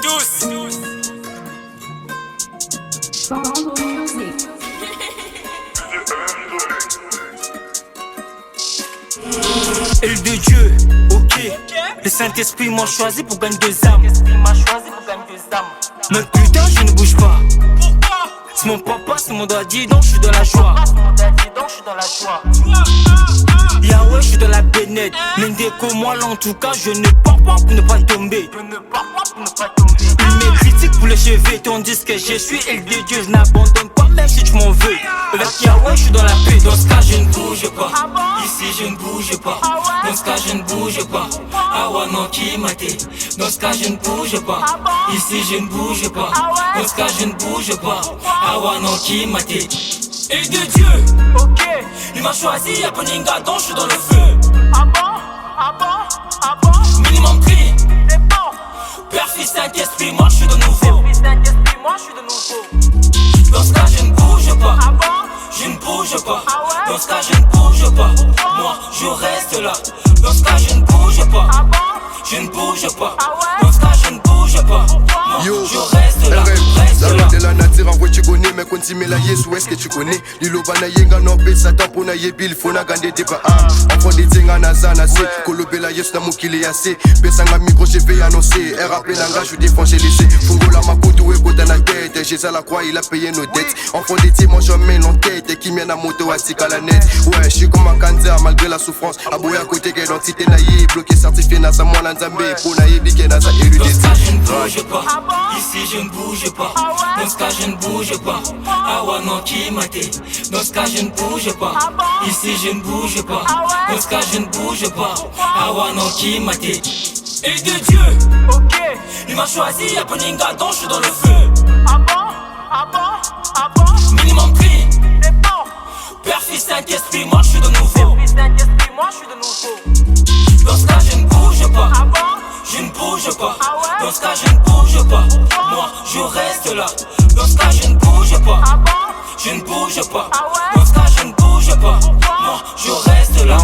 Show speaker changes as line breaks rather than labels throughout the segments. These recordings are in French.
Tous.
Elle de Dieu, ok. Le Saint-Esprit m'a choisi pour gagner deux âmes. Mais putain, je ne bouge pas. C'est mon papa, c'est mon daddy, donc je suis dans la joie. Yahweh, je suis dans la bénette. L'indéco, moi là en tout cas, je ne pars pas pour ne pas tomber. Ils me critiquent pour le chevet, tandis que je suis elle de Dieu. Je n'abandonne pas même si tu m'en veux. Avec Yahweh, je suis dans la paix. Dans ce cas, je ne bouge pas. Ici, je ne bouge pas. Dans ce cas, je ne bouge pas. Awa non qui m'a dit. Dans ce cas, je ne bouge pas. Ici, je ne bouge pas. Dans ce cas, je ne bouge pas. Awa non qui m'a dit. Et de Dieu, ok. Il m'a choisi à Poninga, donc je suis dans le feu. Minimum prix. Père, Fils, Saint-Esprit, moi je suis de nouveau. Dans ce cas, je ne bouge pas. Je ne bouge pas. Dans ce cas, je ne bouge pas. Moi, je reste là. Dans ce cas, je ne bouge pas. Je ne bouge pas. Dans ce cas, je ne bouge pas. Moi, je reste là.
La route de la nature en tu connais, mais continue la yes, où est-ce que tu connais? Lilo bana yenga no pe satan pona yebil fona gande deba am. Enfant des tinga na zana se, kolobe la yes na mukile yase. Besanga micro je vais annoncer, RAP nanga je défends j'ai laissé. Fungo la makutu ego dans la tête, Jésus la croix il a payé nos dettes. Enfant des timons je mène l'enquête, qui mène à moto à tika la net. Ouais, je suis comme un cancer malgré la souffrance. Aboué à côté que l'entité naïe, bloqué certifié na sa moine nzambe. Pour naïe biké na sa élu
des ça je ne bouge pas, ici je ne bouge pas. Dans ce cas je ne bouge pas. Awa non qui m'a dit. Dans ce cas je ne bouge pas. Ici je ne bouge pas. Dans ce cas je ne bouge pas. Awa non qui m'a dit. Et de Dieu, ok. Il m'a choisi à Poninga, donc je suis dans le feu. Minimum prix. Père, Fils, Saint-Esprit, moi je suis de nouveau. Dans ce cas je ne bouge pas. Je ne bouge pas. Dans ce cas je ne bouge pas. Moi je reste là. Dans ce cas je ne bouge pas. Je ne bouge pas. Dans ce cas je ne bouge pas. Moi je reste là.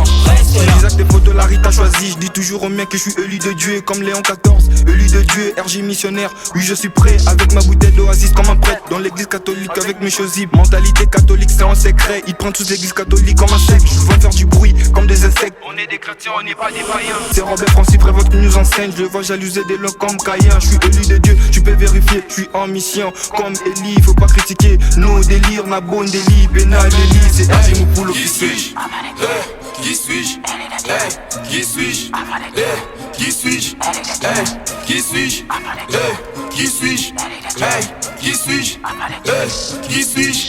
Isaac des photos, la Rita choisie. Je dis toujours aux miens que je suis élu de Dieu. Comme Léon XIV, élu de Dieu, RG missionnaire. Oui je suis prêt, avec ma bouteille d'oasis comme un prêtre. Dans l'église catholique avec mes chosibles. Mentalité catholique c'est en secret. Ils prennent tous l'église catholique comme un secte. Je vois faire du bruit comme des insectes. On est des chrétiens, on n'est pas des païens. C'est Robert Francis Prévost qui nous enseigne. Je le vois jalouser des locks comme Caïn. Je suis élu de Dieu, tu peux vérifier. Je suis en mission comme Eli, faut pas critiquer. Nos délires, n'a bonne délit. Bénal, Eli, c'est RG Moupoulou.
Qui suis-je? Qui suis-je? Qui suis-je? Qui suis-je? Qui suis-je? Qui suis-je? Qui suis-je? Qui suis-je?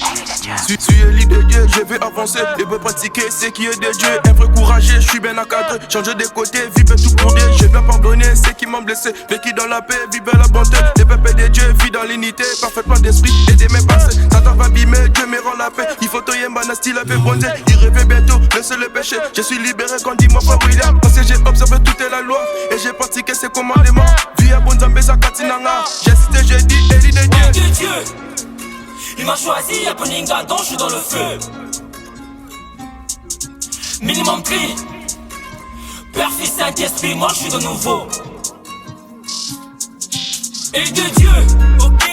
Tu es libre de Dieu, je vais avancer et veux pratiquer ce qui est de Dieu. Un vrai courageux, je suis bien encadré. Changer de côté, vivre tout pour Dieu. Je vais pardonner ceux qui m'ont blessé. Vécu dans la paix, vivre la bonté. Les peuples de Dieu, vie dans l'unité. Parfaitement d'esprit et de mes passés. Satan va abîmer, Dieu me rend la paix. Il faut toyer ma style avec bronzé. Il rêvait bientôt, laissez le péché. Je suis libéré quand dis-moi pas William. Parce que j'ai observé toute la loi et j'ai pratiqué ses commandements. Vie à bon Zambé, sa katinanga. J'ai cité, j'ai dit, élu de Dieu.
Dieu, il m'a choisi à Poninga, donc je suis dans le feu. Minimum prix. Père, Fils, Saint-Esprit, moi je suis de nouveau. Et de Dieu, ok.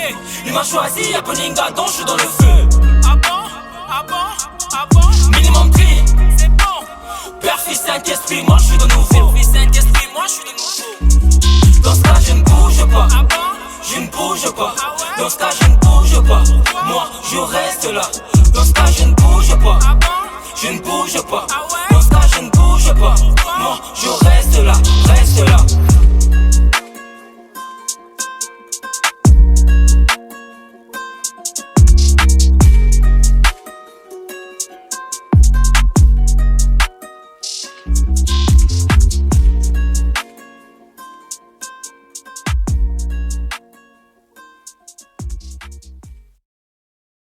Il m'a choisi à Poninga, donc je suis dans le feu. Minimum prix. Père, Fils, Saint-Esprit, moi je suis de nouveau. Dans ce cas je ne bouge pas. Je ne bouge pas. Dans ce cas je ne bouge pas. Moi je reste là. Dans ce cas je ne bouge pas. Je ne bouge pas. Dans ce cas je ne bouge pas. Moi je reste là.